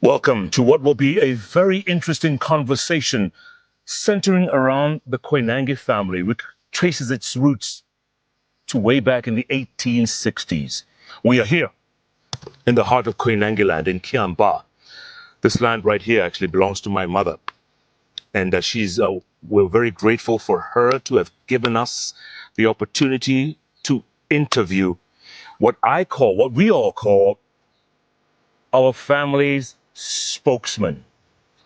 Welcome to what will be a very interesting conversation centering around the Koinange family, which traces its roots to way back in the 1860s. We are here in the heart of Koinange land in Kiamba. This land right here actually belongs to my mother. And we're very grateful for her to have given us the opportunity to interview what we all call our family's spokesman,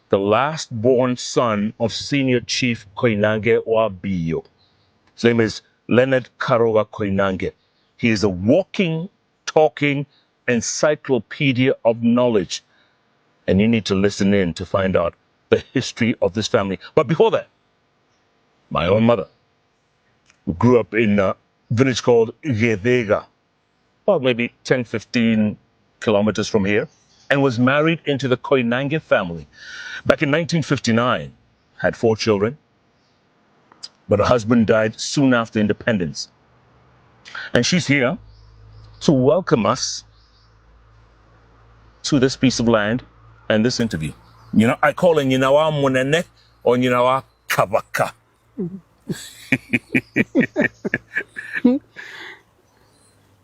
the last born son of Senior Chief Koinange Wabiyo. His name is Leonard Karoga Koinange. He is a walking, talking encyclopedia of knowledge. And you need to listen in to find out the history of this family. But before that, my own mother, who grew up in a village called Gedega, about maybe 10, 15 kilometers from here, and was married into the Koinange family. Back in 1959, had 4 children, but her husband died soon after independence. And she's here to welcome us to this piece of land and this interview. I call it Nyinawa Munene or Nyinawa Kabaka.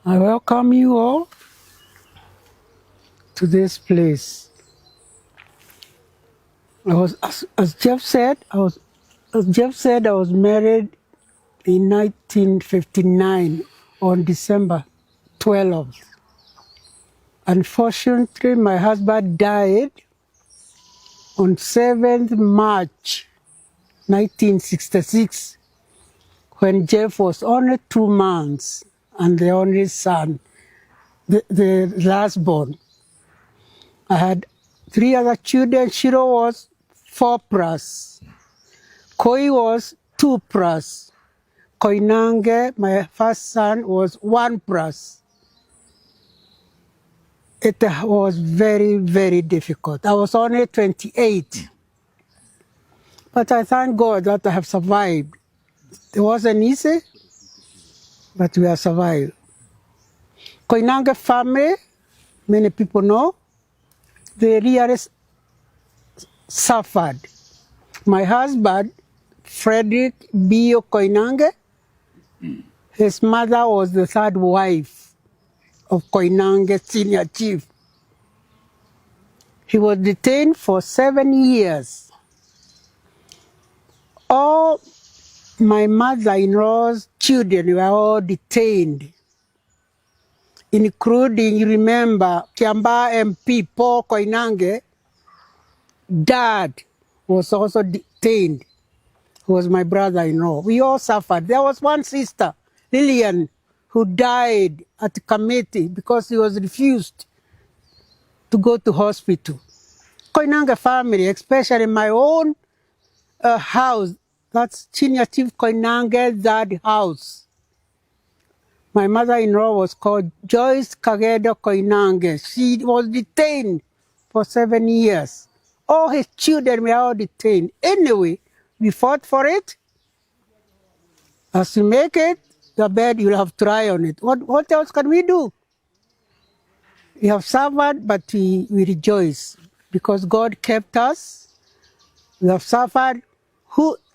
I welcome you all to this place. As Jeff said, I was married in 1959 on December 12th. Unfortunately, my husband died on 7th March 1966 when Jeff was only 2 months and the only son, the last born. I had 3 other children. Shiro was 4+. Koi was 2+. Koinange, my first son, was 1+. It was very, very difficult. I was only 28. But I thank God that I have survived. It wasn't easy, but we have survived. Koinange family, many people know, they really suffered. My husband, Frederick Bio Koinange, his mother was the 3rd wife of Koinange Senior Chief. He was detained for 7 years. All my mother-in-law's children were all detained, including, you remember, Kiamba MP Paul Koinange. Dad was also detained, who was my brother-in-law. We all suffered. There was one sister, Lillian, who died at the committee because he was refused to go to hospital. Koinange family, especially my own house, that's Senior Chief Koinange's dad house. My mother-in-law was called Joyce Kagedo Koinange. She was detained for 7 years. All his children were all detained. Anyway, we fought for it. As you make it, your bed, you'll have to try on it. What else can we do? We have suffered, but we rejoice because God kept us. We have suffered.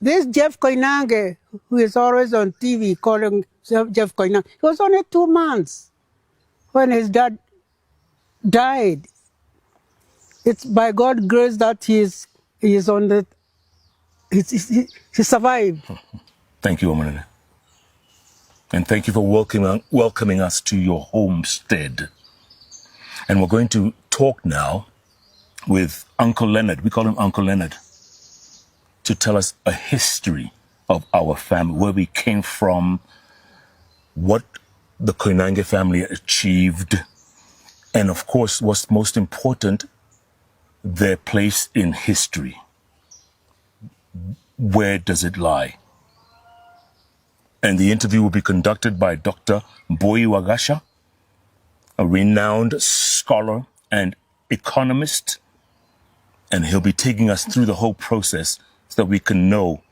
This Jeff Koinange, who is always on TV calling Jeff Koinange, he was only 2 months when his dad died. It's by God's grace that he survived. Thank you, Omanene. And thank you for welcoming us to your homestead. And we're going to talk now with Uncle Leonard. We call him Uncle Leonard, to tell us a history of our family, where we came from, what the Koinange family achieved, and of course, what's most important, their place in history. Where does it lie? And the interview will be conducted by Dr. Boyi Wagasha, a renowned scholar and economist, and he'll be taking us through the whole process so that we can know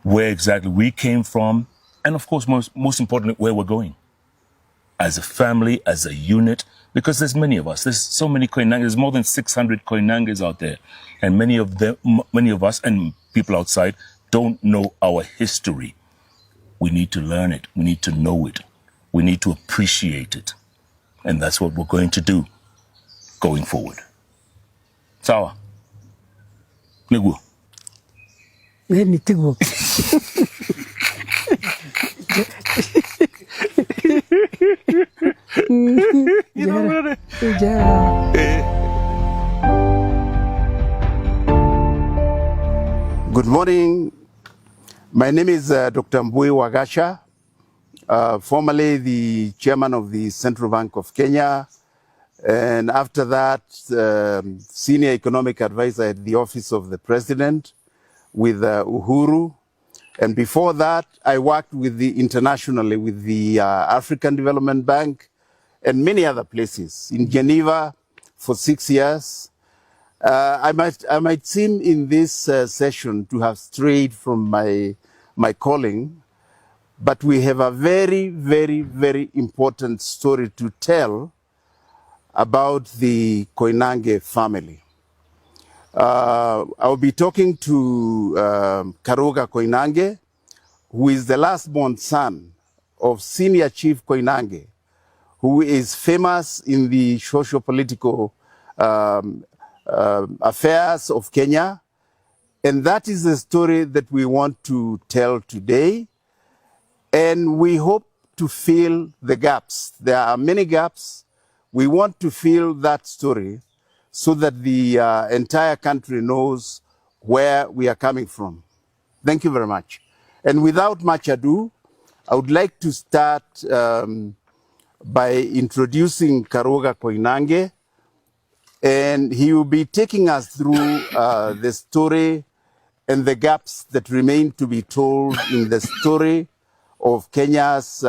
where exactly we came from, and of course, most importantly, where we're going. as a family, as a unit, because there's many of us. There's so many Koinange. There's more than 600 Koinanges out there. And many of us and people outside don't know our history. We need to learn it. We need to know it. We need to appreciate it. And that's what we're going to do going forward. Sawa. Nigu. Tigo. Good morning. My name is Dr. Mbui Wagasha, formerly the chairman of the Central Bank of Kenya, and after that, senior economic advisor at the office of the president with Uhuru. And before that, I worked internationally with the African Development Bank and many other places. In Geneva for 6 years. I might seem in this session to have strayed from my calling, but we have a very, very, very important story to tell about the Koinange family. I'll be talking to Karuga Koinange, who is the last-born son of Senior Chief Koinange, who is famous in the socio-political affairs of Kenya. And that is the story that we want to tell today. And we hope to fill the gaps. There are many gaps. We want to fill that story so that the entire country knows where we are coming from. Thank you very much. And without much ado, I would like to start by introducing Karuga Koinange, and he will be taking us through the story and the gaps that remain to be told in the story of Kenya's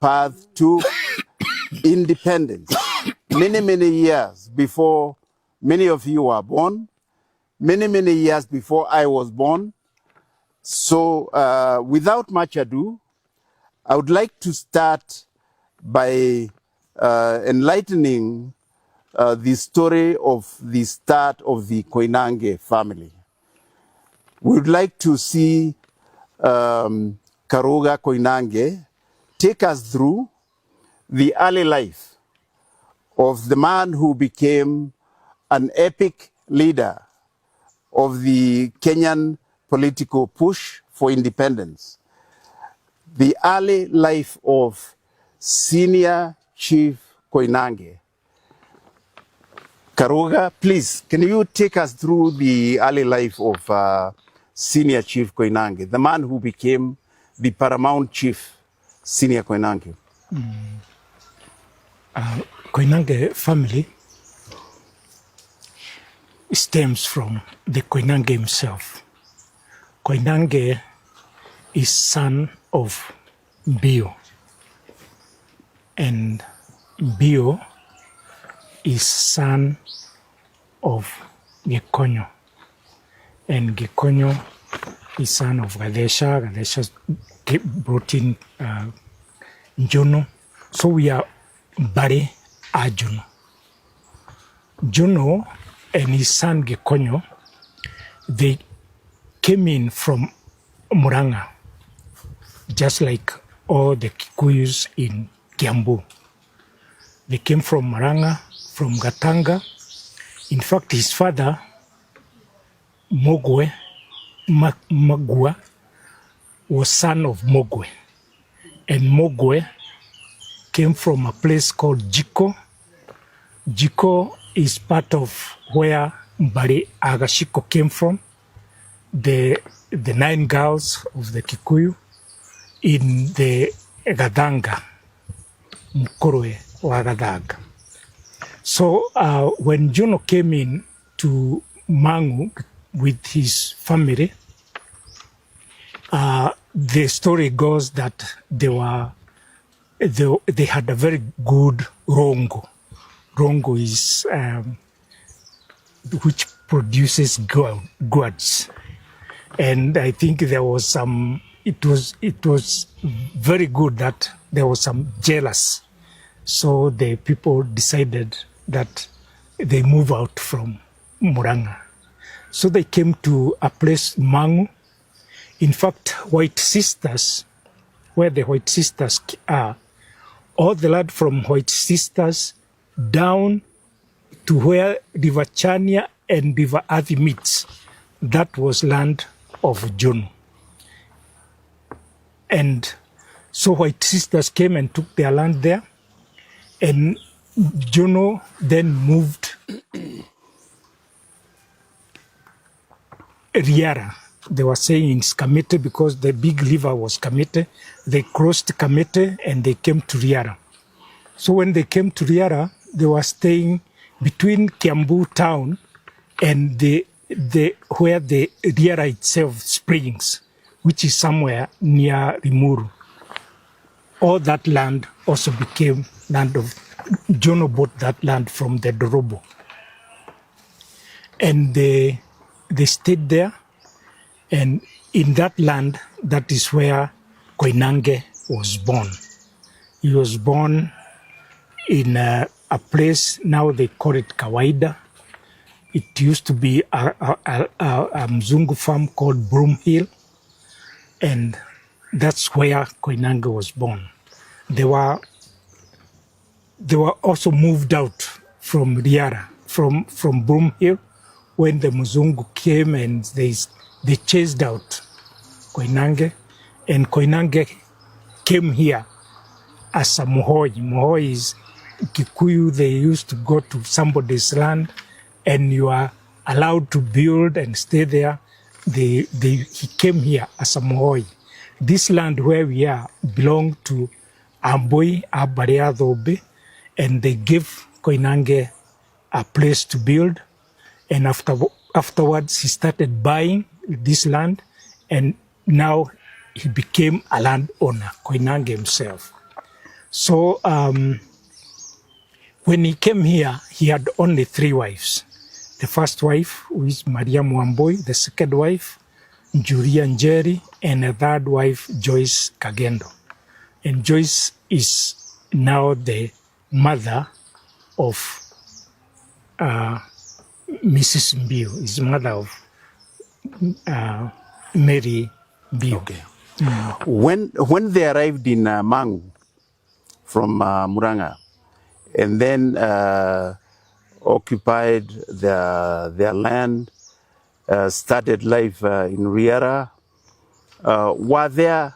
path to independence. Many, many years before many of you were born, many, many years before I was born. So without much ado, I would like to start by enlightening the story of the start of the Koinange family. We would like to see Karuga Koinange take us through the early life of the man who became an epic leader of the Kenyan political push for independence. The early life of Senior Chief Koinange. Karuga, please, can you take us through the early life of Senior Chief Koinange, the man who became the paramount chief, Senior Koinange? Koinange family stems from the Koinange himself. Koinange is son of Bio, and Bio is son of Gikonyo, and Gikonyo is son of Gadesha. Gadesha brought in Jono, so we are Bare Ajono. Jono and his son Gikonyo, they came in from Muranga, just like all the Kikuyus in Kiambu. They came from Muranga, from Gatanga. In fact, his father, Magua, was son of Mogwe. And Mogwe came from a place called Jiko. Jiko is part of where Mbari Agashiko came from. The 9 girls of the Kikuyu in the Gadanga, Mkoroe wa Gadaga. So when Jono came in to Mangu with his family, the story goes that they had a very good rongo. Rongo is which produces gourds. And I think there was some, it was very good that there was some jealous. So the people decided that they move out from Muranga. So they came to a place, Mangu. In fact, White Sisters, where the White Sisters are, all the land from White Sisters down to where River Chania and River Athi meets, that was land of Jono. And so White Sisters came and took their land there, and Jono then moved Riara. They were saying it's Kamete because the big river was Kamete. They crossed Kamete and they came to Riara. So when they came to Riara, they were staying between Kiambu town and where the Riara itself springs, which is somewhere near Rimuru. All that land also became land of, Jono bought that land from the Dorobo. And they stayed there, and in that land, that is where Koinange was born. He was born in a place, now they call it Kawaida. It used to be a Mzungu farm called Broom Hill, and that's where Koinange was born. They were also moved out from Riara, from Broom Hill, when the Mzungu came and they chased out Koinange, and Koinange came here as a Mohoi. Mohoi is Kikuyu. They used to go to somebody's land and you are allowed to build and stay there. He came here as a Mohoi. This land where we are belonged to Amboi, Abariadobe, and they gave Koinange a place to build. And afterwards, he started buying this land, and now he became a landowner, Koinange himself. So when he came here, he had only 3 wives. The first wife was Maria Mwamboi, the second wife, Juria Njeri, and a third wife, Joyce Kagendo. And Joyce is now the mother of Mrs. Mbio, is mother of Mary Mbio. Okay. When they arrived in Mangu from Muranga, and then occupied their land, started life in Riara, were there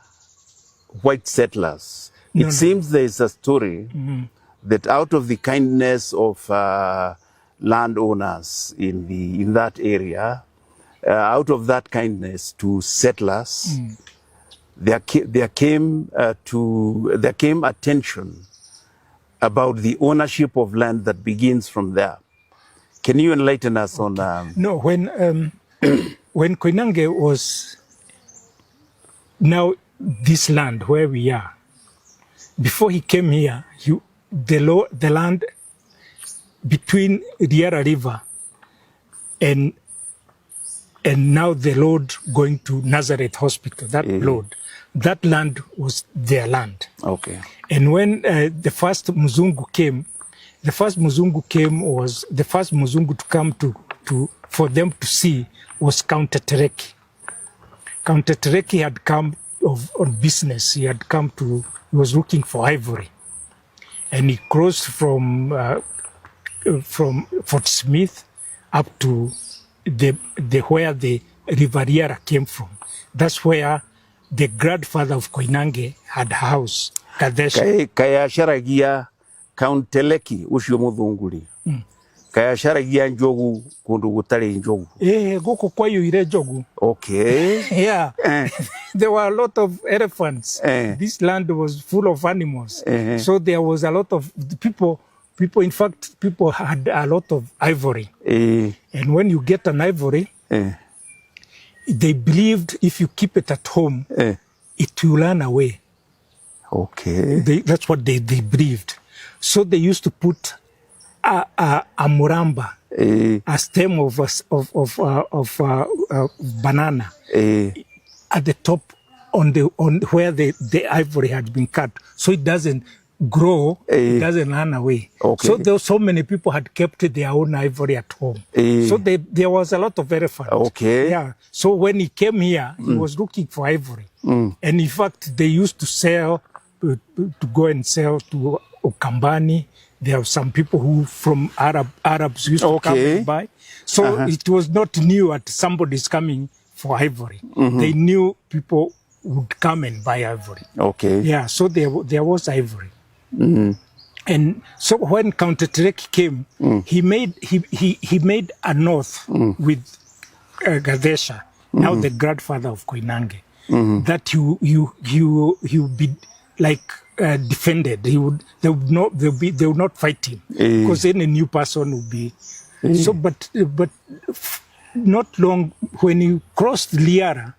white settlers? No, It seems there is a story that out of the kindness of landowners in that area, out of that kindness to settlers, there came attention about the ownership of land that begins from there. Can you enlighten us on? No, when Koinange was now this land where we are, before he came here, the land between Riara River and now the road going to Nazareth Hospital, that road, that land was their land. Okay. And when the first Mzungu came, the first Mzungu to come for them to see was Count Tereki. Count Tereki had come on business. He was looking for ivory. And he crossed from Fort Smith up to where the River Riara came from. That's where the grandfather of Koinange had a house, Kadesha. Kaya sharagia Count Teleki ucio muthunguri. Kaya sharagia njogu kundu gutari njogu. Goko kwayo ire jogu. Okay. Yeah. There were a lot of elephants. This land was full of animals. So there was a lot of people, in fact, people had a lot of ivory. And when you get an ivory, they believed if you keep it at home, it will run away. Okay. That's what they believed. So they used to put a muramba, a stem of banana at the top on where the ivory had been cut, so it doesn't grow, it doesn't run away. Okay. So there so many people had kept their own ivory at home. So there was a lot of elephant. Okay. Yeah. So when he came here, he was looking for ivory. And in fact, they used to sell, to go and sell to Ukambani. There are some people who from Arabs used to come and buy. So it was not new that somebody's coming for ivory. They knew people would come and buy ivory. Okay. Yeah, so there was ivory. And so when Count Trek came, he made a north with Gadesha, now the grandfather of Koinange, that you be like defended. They would not fight him because any new person would be. So, but not long when he crossed Liara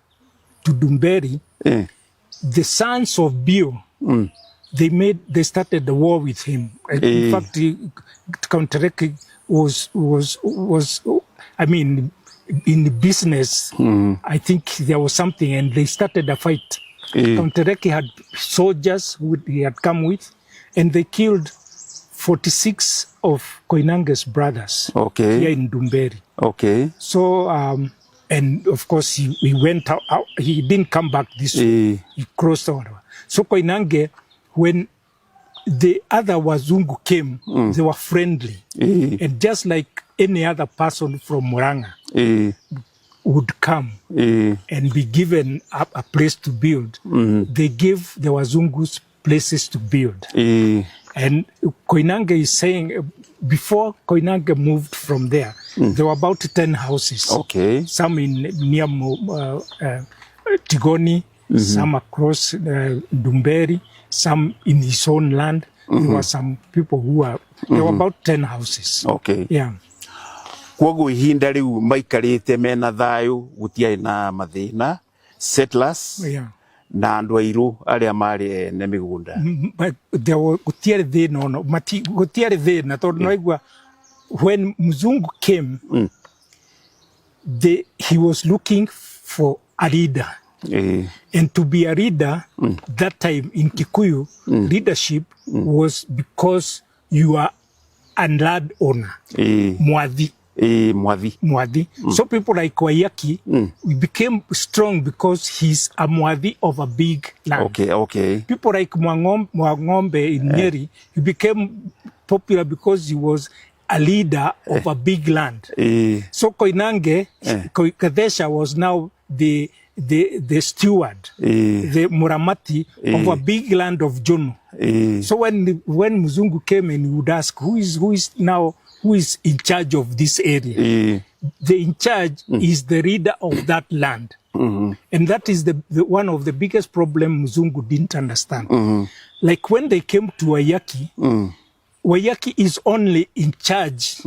to Dumberi, the sons of Bio, they started the war with him. In fact, Count Trek was I mean, in the business, I think there was something, and they started a fight. Count Trek had soldiers who he had come with, and they killed 46 of Koinange's brothers here in Dumberi. Okay. So, and of course, he went out, he didn't come back this way. He crossed over. So Koinange, when the other Wazungu came, they were friendly. And just like any other person from Muranga would come and be given a place to build, they gave the Wazungus places to build. And Koinange is saying, before Koinange moved from there, there were about 10 houses. Some near Tigoni, some across Dumberi, some in his own land. There were some people who were, there were about 10 houses. Yeah. Kwoguo ihinda riu maikarite mena thayu gutiai na mathina settlers na andu airu aria mari ene migunda. Gutiari thina no gutiari thina tondu noigua when Mzungu came, he was looking for a leader. And to be a leader, that time in Kikuyu, leadership was because you are a land owner, Mwadhi. Mwadhi. So people like Waiyaki became strong because he's a Mwadhi of a big land. People like Mwangombe in Nyeri, he became popular because he was a leader of a big land. So Koinange, Gadesha was now the steward, the Muramati of a big land of Jono. So when Mzungu came and he would ask, who is in charge of this area? The in charge is the leader of that land. And that is the one of the biggest problem Mzungu didn't understand. Like when they came to Waiyaki, Waiyaki is only in charge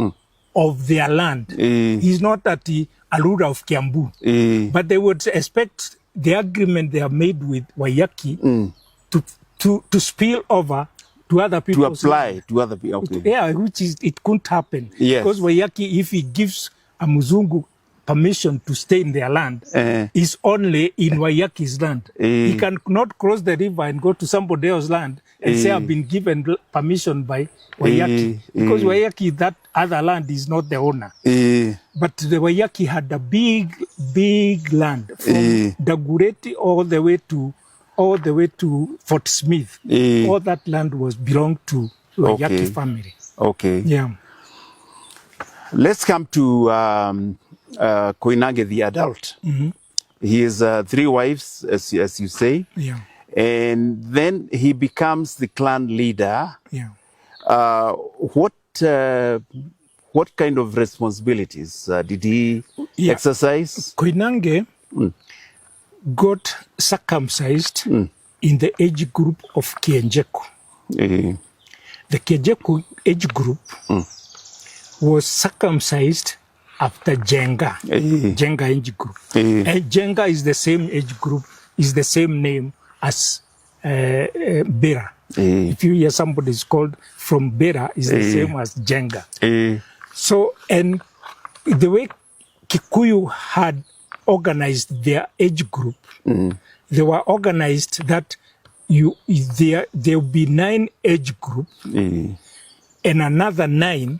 of their land. He's not at the Alura of Kiambu. But they would expect the agreement they have made with Waiyaki to spill over to other people. To apply to other people. Yeah, which is, it couldn't happen. Because Waiyaki, if he gives a Mzungu permission to stay in their land, is only in Waiyaki's land. He cannot cross the river and go to somebody else's land and say, I've been given permission by Waiyaki. Because Waiyaki, that other land is not the owner. But the Waiyaki had a big land from Dagureti all the way to Fort Smith. All that land belonged to Waiyaki family. Yeah. Let's come to Koinange the adult. He has 3 wives, as you say. Yeah. And then he becomes the clan leader. Yeah. What kind of responsibilities did he exercise? Koinange got circumcised in the age group of Kienjeku. The Kienjeku age group was circumcised after Jenga. Jenga age group. And Jenga is the same age group, is the same name as Bera. If you hear somebody is called from Bera, is the same as Jenga. So, and the way Kikuyu had organized their age group, they were organized that there will be 9 age groups and another 9,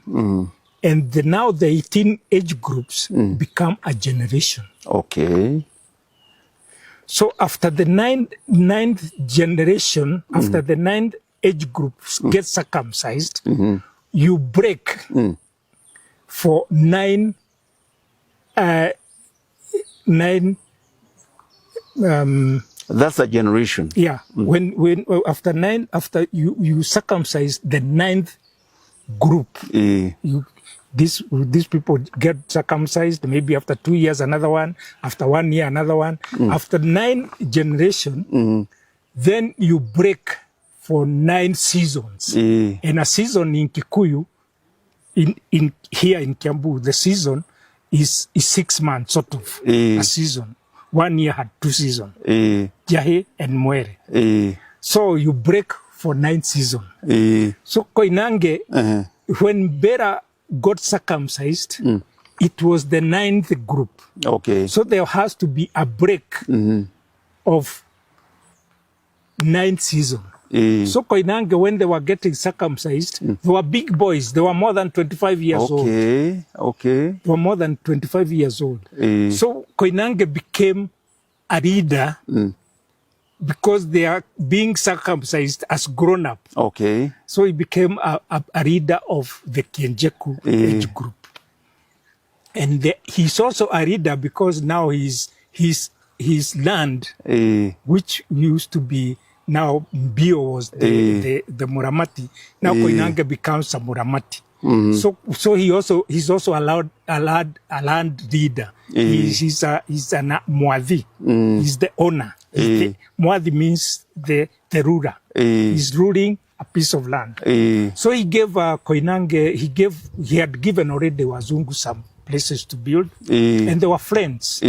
and now the 18 age groups become a generation. Okay. So after the ninth generation, after the 9th age groups get circumcised, you break for 9 That's a generation. Yeah, when after you circumcise the 9th group, these people get circumcised. Maybe after 2 years, another one. After 1 year, another one. After 9 generation, then you break for 9 seasons. And a season in Kikuyu, in here in Kiambu, the season is 6 months, sort of a season. 1 year had 2 seasons. Jahe and Mwere. So you break for 9 seasons. So Koinange, when Bera got circumcised, it was the 9th group. Okay. So there has to be a break of 9th season. So Koinange, when they were getting circumcised, they were big boys. They were more than 25 years old. Okay. They were more than 25 years old. So Koinange became a leader because they are being circumcised as grown up. Okay. So he became a leader of the Kienjeku age group. And he's also a leader because now his land, which used to be, now Mbio was the Muramati. Now Koinange becomes a Muramati. So he's also a land leader. He's a Muadhi. He's the owner. Muadhi means the ruler. He's ruling a piece of land. So he gave Koinange, he had given already Wazungu some places to build, and they were friends.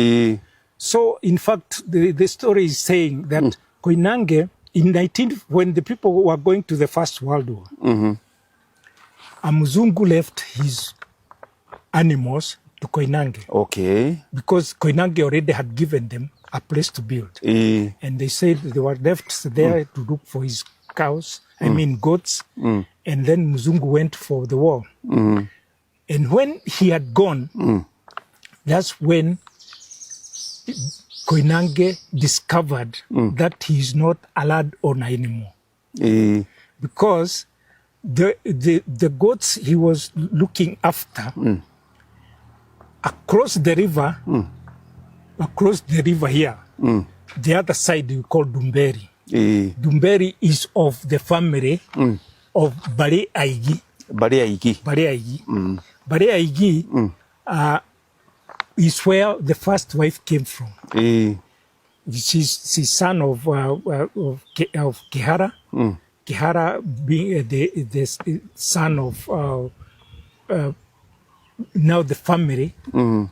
So in fact, the story is saying that Koinange, when the people were going to the First World War, a Mzungu left his animals to Koinange. Okay. Because Koinange already had given them a place to build. And they said they were left there to look for his cows, goats. And then Mzungu went for the war. And when he had gone, that's when Koinange discovered that he is not a land owner anymore. Because the goats he was looking after across the river here, the other side we call Dumberi. Dumberi is of the family of Bare Aigi. Bare Aigi is where the first wife came from. She's son of Kihara. Kihara being the son of now the family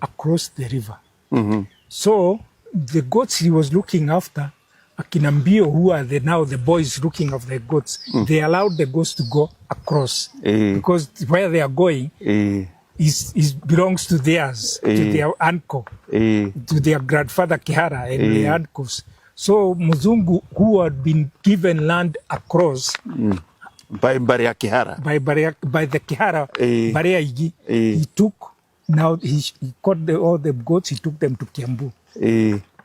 across the river. So the goats he was looking after, Akinambio, who are now the boys looking after the goats, they allowed the goats to go across because where they are going belongs to theirs, to their uncle, to their grandfather Kihara and their uncles. So Mzungu, who had been given land across by Kihara, by the Kihara, Bariaigi, he took. Now he caught all the goats. He took them to Kiambu.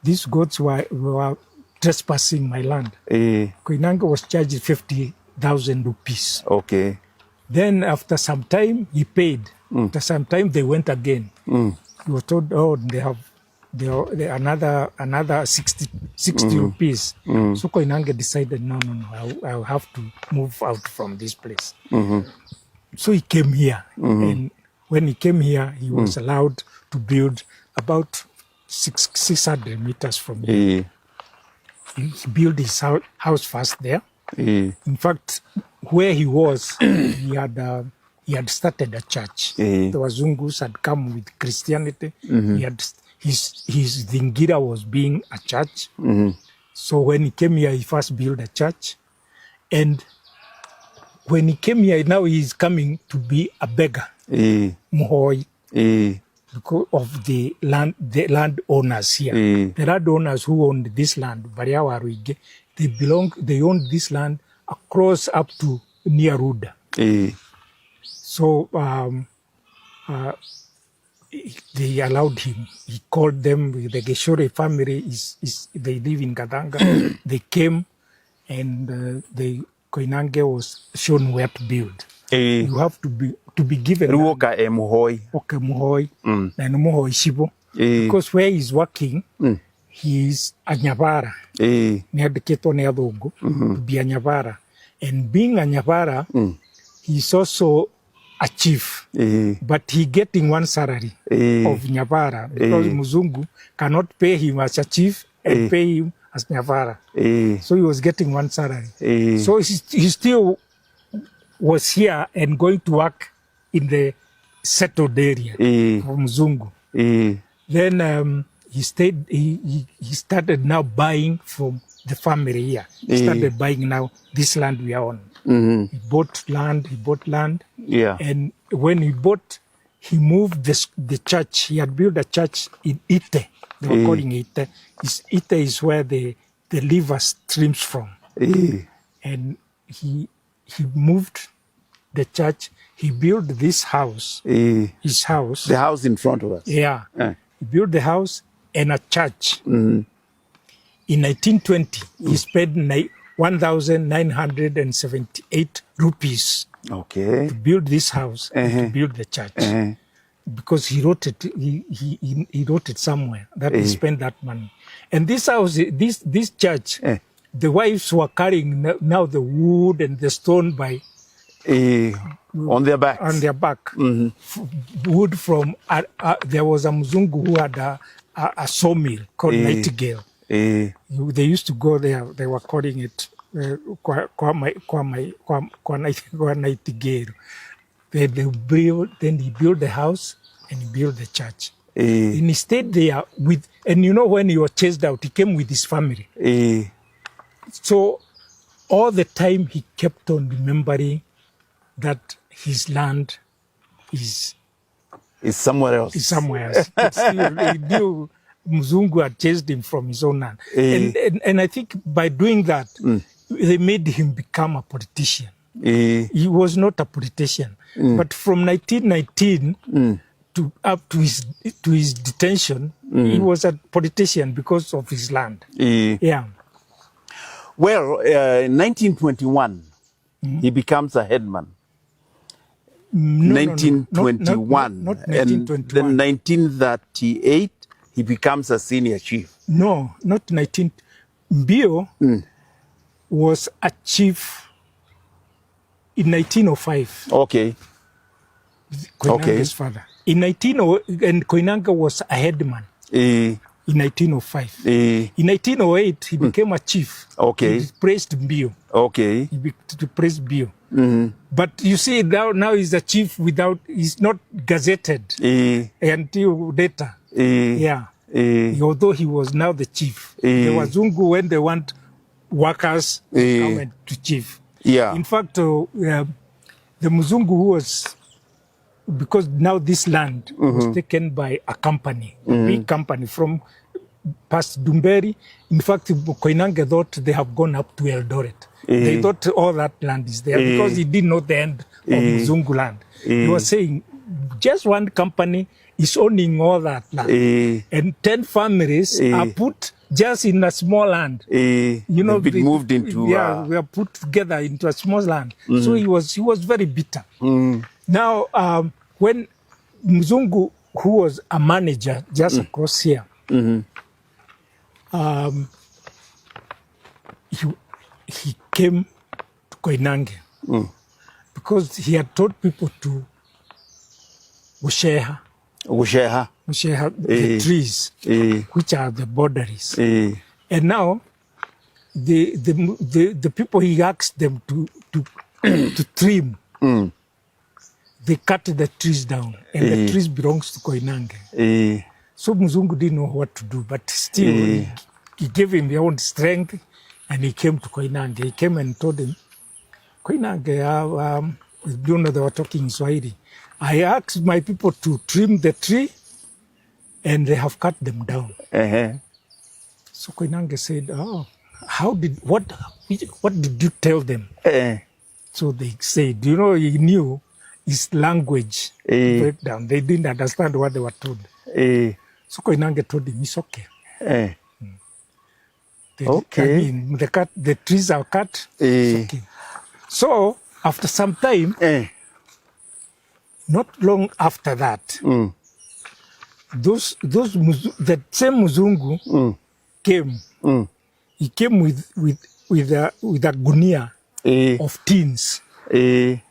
These goats were trespassing my land. Koinange was charged 50,000 rupees. Okay. Then after some time he paid. After some time they went again. He was told, oh, they have another 60 rupees. So Koinange decided, no, I'll have to move out from this place. So he came here, and when he came here, he was allowed to build about 600 meters from here. He built his house first there. In fact, where he was, he had started a church. The Wazungus had come with Christianity. His Dingira was being a church. So when he came here, he first built a church. And when he came here, now he's coming to be a beggar. Muhoi, Eh. because of the landowners here. The landowners who owned this land, Bariawaruige, they owned this land across up to near Ruda. So they allowed him. He called them. The Geshore family they live in Gadanga. They came, and the Koinange was shown where to build. You have to be given. Ruoka Muhoi. Okay, Muhoi and Muhoi Shibo. Because where he's working, he's a Nyavara. Near the Keto Neadogo, to be a Nyavara. And being a Nyavara, he's also a chief. But he getting one salary of Nyavara because Muzungu cannot pay him as a chief and pay him as Nyavara. So he was getting one salary. So he still was here and going to work in the settled area of Mzungu. Then he stayed. He started now buying from the family here. He started buying now this land we are on. He bought land. Yeah. And when he bought, he moved the church. He had built a church in Ite. They were calling it Ite. Ite is where the river streams from. And he moved the church. He built this house, his house. The house in front of us. Yeah. He built the house and a church. In 1920, he spent 1,978 rupees to build this house and to build the church. Because he wrote it, he wrote it somewhere that he spent that money. And this house, this church, the wives were carrying now the wood and the stone by on their back. Wood from there was a Mzungu who had a sawmill called Nightingale. They used to go there. They were calling it Nightingale. Then he built the house and he built the church. And he stayed there with, and you know when he was chased out, he came with his family. So all the time he kept on remembering that his land is somewhere else. But still, he knew Mzungu had chased him from his own land. And I think by doing that, they made him become a politician. He was not a politician. But from 1919 to up to his detention, he was a politician because of his land. Yeah. Well, in 1921, he becomes a headman. 1921. Not 1921. And then 1938, he becomes a senior chief. No, not 19. Mbio was a chief in 1905. Okay. Koinange's father. In 1908, and Koinange was a headman. In 1905. In 1908, he became a chief. Okay. He praised Mbio. Okay. He praised Mbio. But you see, now he's a chief he's not gazetted until later. Yeah. Although he was now the chief. The Wazungu, when they want workers, come to chief. Yeah. In fact, the Mzungu who was, because now this land was taken by a company, a big company from past Dumberi. In fact, Koinange thought they have gone up to Eldoret. They thought all that land is there because he didn't know the end of Mzungu land. He was saying just one company is owning all that land. And 10 families are put just in a small land. You know, been moved into... Yeah, we are put together into a small land. So he was very bitter. Now, when Mzungu, who was a manager just across here, he came to Koinange because he had told people to Usheha the trees, which are the boundaries. And now, the people he asked them to trim, they cut the trees down, and the trees belongs to Koinange. So Mzungu didn't know what to do, but still he gave him their own strength, and he came to Koinange. He came and told him, Koinange, You know, they were talking Swahili. I asked my people to trim the tree, and they have cut them down. So Koinange said, "Oh, what did you tell them?" So they said, you know, he knew his language breakdown. They didn't understand what they were told. So Koinange told him, it's okay. Okay. I mean, the trees are cut. It's okay. So after some time, not long after that, the same Muzungu came. He came with a gunia of tins. He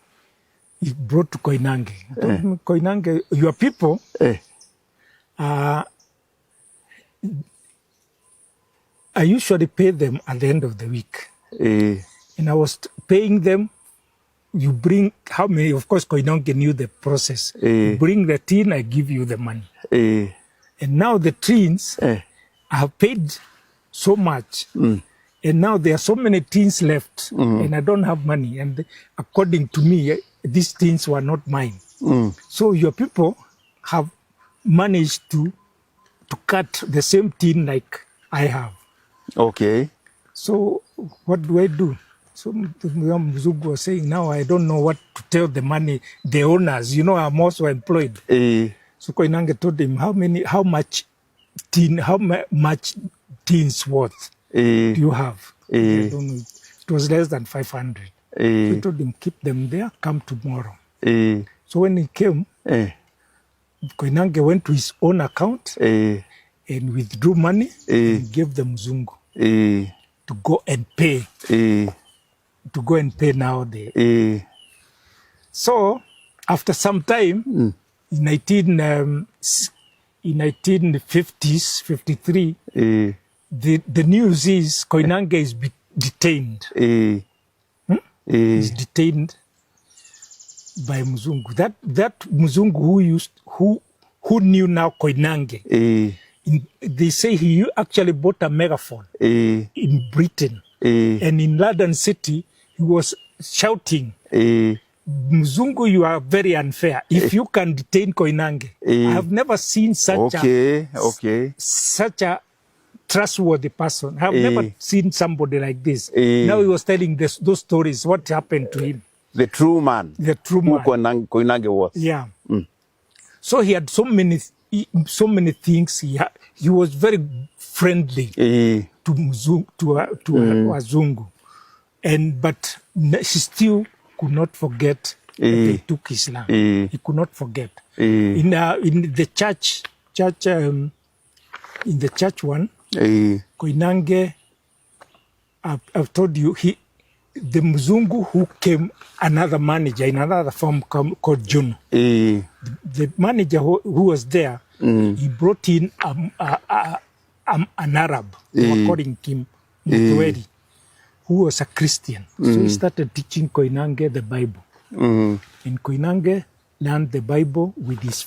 brought to Koinange. He told me, Koinange, your people, I usually pay them at the end of the week. And I was paying them. You bring how many? Of course, Koinange knew the process. You bring the tin, I give you the money. And now the tins, I have paid so much. And now there are so many tins left, and I don't have money. And according to me, these tins were not mine. So your people have managed to cut the same tin like I have. Okay. So what do I do? So the Mzungu was saying, now I don't know what to tell the owners. You know, I'm also employed. So Koinange told him, how much tins worth do you have? I don't know. It was less than 500. So he told him, keep them there, come tomorrow. So when he came, Koinange went to his own account and withdrew money and gave the Mzungu to go and pay. To go and pay now. So after some time, in 1950s, 53, the news is Koinange is detained. He's detained by Mzungu. That Mzungu who knew now Koinange. They say he actually bought a megaphone in Britain. And in London City, he was shouting, Mzungu, you are very unfair. If you can detain Koinange, I have never seen such a trustworthy person. I have never seen somebody like this. Now he was telling those stories, what happened to him. The true man. The true man. Who Koinange was. Yeah. So he had so many things. He was very friendly to Mzungu, to Wazungu. But he still could not forget that they took his land. He could not forget. In the church one, Koinange, I've told you, the Mzungu who came, another manager in another firm called Juno. The manager who was there, he brought in an Arab, they were calling him Mutweri, who was a Christian. So he started teaching Koinange the Bible. And Koinange learned the Bible with his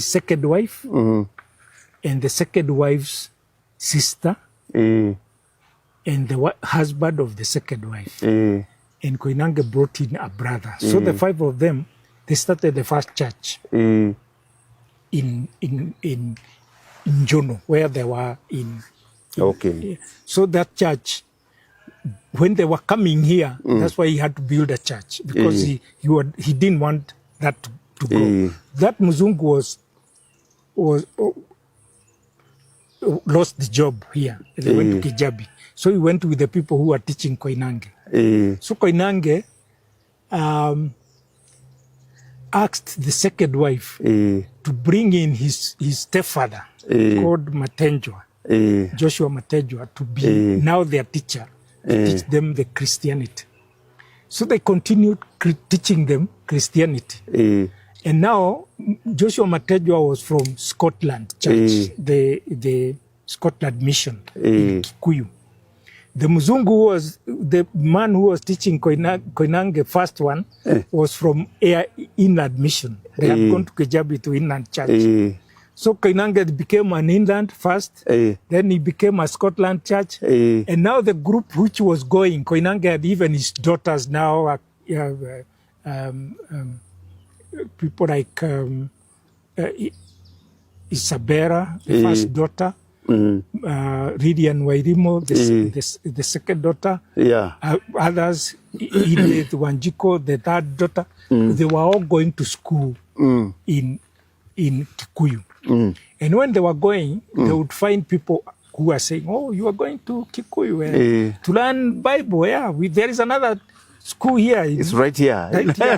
second wife, and the second wife's sister, and the husband of the second wife. And Koinange brought in a brother. So the five of them, they started the first church in Jono, where they were in. Okay. So that church, when they were coming here, that's why he had to build a church, because he didn't want that to go. That Mzungu lost the job here. They went to Kijabi. So he went with the people who were teaching Koinange. So Koinange asked the second wife to bring in his stepfather called Matenjwa, Joshua Matenjwa, to be now their teacher, to teach them the Christianity. So they continued teaching them Christianity. And now Joshua Matenjwa was from Scotland Church, the Scotland Mission in Kikuyu. The Mzungu was the man who was teaching Koinange, first one, was from Inland Mission. They had gone to Kijabi to Inland Church. So Koinange became an Inland first, then he became a Scotland Church, and now the group which was going, Koinange had even his daughters now, people like Isabella, the first daughter, Lydian Wairimo, the second daughter, others, Edith Wanjiko, the third daughter, they were all going to school in Kikuyu. And when they were going, they would find people who were saying, oh, you are going to Kikuyu to learn Bible. Yeah, there is another school here. It's right here. Right here.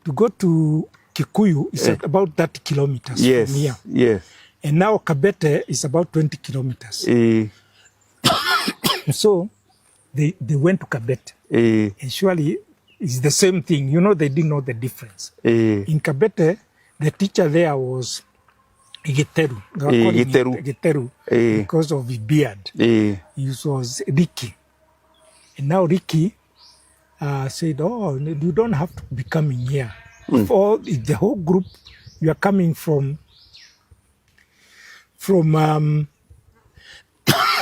To go to Kikuyu is about 30 kilometers from here. Yes. And now Kabete is about 20 kilometers. So they went to Kabete. And surely it's the same thing. You know, they didn't know the difference. In Kabete, the teacher there was Giteru. They were calling it Giteru because of his beard. It was Ricky. And now Ricky said, oh, you don't have to be coming here. For the whole group, you are coming from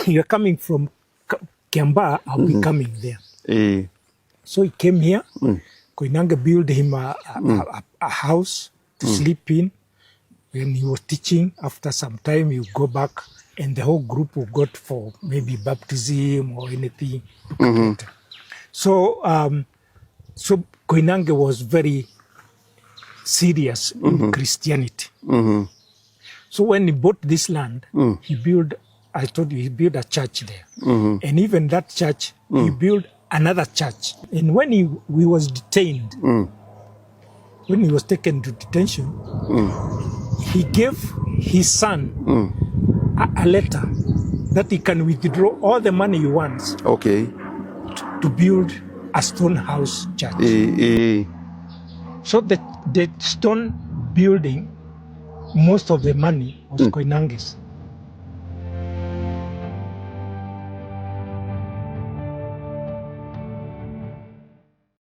you're coming from Kiambaa, I'll be coming there. So he came here. Koinange built him a house to sleep in. When he was teaching, after some time, you go back, and the whole group will go for maybe baptism or anything. So, so Koinange was very serious in Christianity. So when he bought this land, he built, I told you, he built a church there. And even that church, he built another church. And when he was detained, when he was taken to detention, he gave his son a letter that he can withdraw all the money he wants to build a stone house church. So the stone building, most of the money was Koinange's.